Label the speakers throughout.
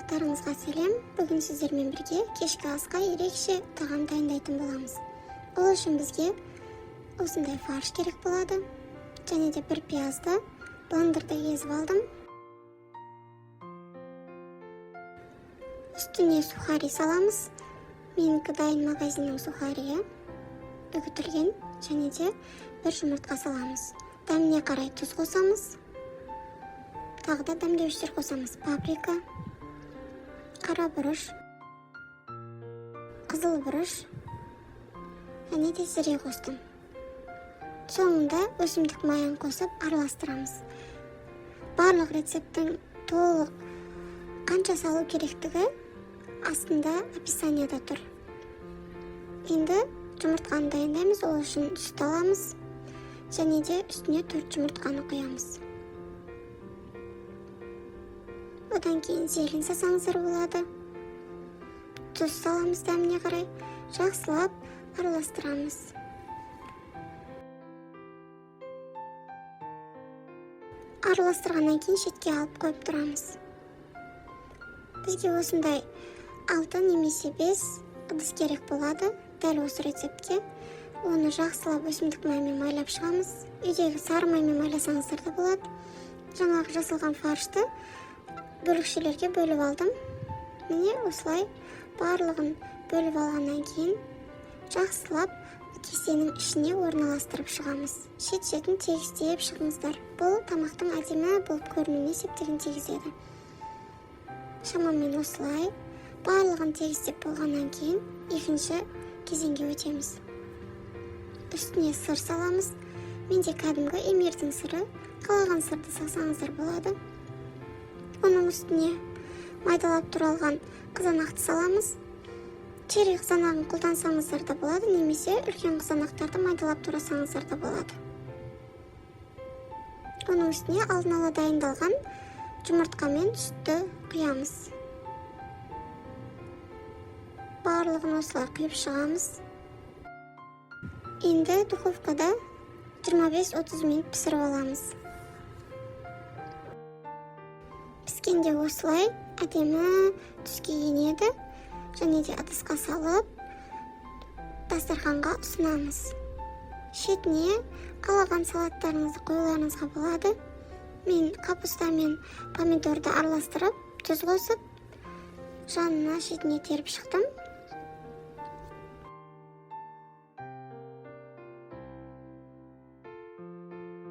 Speaker 1: Барлықтарыңызға сәлем. Бүгін сіздермен бірге кешкі асқа ерекше тағам дайындайтын боламыз. Ол үшін бізге осындай фарш керек болады. Және де бір пиязды блендерда езіп алдым. Үстіне сухари саламыз. Менікі дайын магазиннің сухарийі. Үгітілген және де бір жұмыртқа саламыз. Дәміне қарай тұз қосамыз. Тағы да дәмдеуіштер қосамыз. Паприка, қара бұрыш, қызыл бұрыш, және де зіре қостым. Соңында өсімдік майын қосып араластырамыз. Барлық рецепттің толық қанша салу керектігі астында описанияда тұр. Енді жұмыртқаны дайындаймыз. Ол үшін сүт аламыз және де үстіне 4 жұмыртқаны құямыз. Одан кейін зелень сасаңыздар болады. Тұз саламыз дәміне қарай. Жақсылап араластырамыз. Араластырғаннан кейін шетке алып қойып тұрамыз. Бізге осындай 6 немесе 5 ыдыс керек болады. Дәл осы рецептке. Оны жақсылап өсімдік маймен майлап шығамыз. Үйдегі сары маймен майласаңыздар да болады. Жаңағы жасалған фаршты бөлікшелерге бөліп алдым. Міне осылай барлығын бөліп алғаннан кейін жақсылап кесенің ішіне орналастырып шығамыз. Шет-шетін тегістеп шығыңыздар. Бұл тамақтың әдемі болып көрінуіне септігін тигізеді. Шамамен осылай барлығын тегістеп болғаннан кейін екінші кезеңге өтеміз. Үстіне сыр саламыз. Менде кәдімгі эмирдің сыры, қалаған сырды салсаңыздар болады. Оның үстіне майдалап туралған қызанақты саламыз. Черри қызанағын қолдансаңыздар да болады, немесе үлкен қызанақтарды майдалап турасаңыздар да болады. Оның үстіне алдын ала дайындалған жұмыртқа мен сүтті құямыз. Барлығын осылай құйып шығамыз. Енді духовкада 25-30 минут пісіріп аламыз. Піскенде осылай әдемі түске енеді. Және де ыдысқа салып дастарханға ұсынамыз. Шетіне қалаған салаттарыңызды қоюларыңызға болады. Мен капуста мен помидорды араластырып, тұз қосып, жанына шетіне теріп шықтым.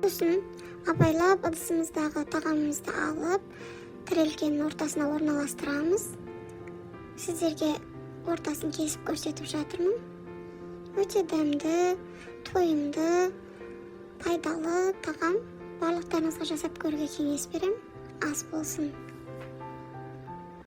Speaker 1: Сосын абайлап ыдысымыздағы тағамымызды алып, тарелкенің ортасына орналастырамыз. Сіздерге ортасын кесіп көрсетіп жатырмын. Өте дәмді, тойымды, пайдалы тағам. Барлықтарыңызға жасап көруге кеңес берем. Ас болсын.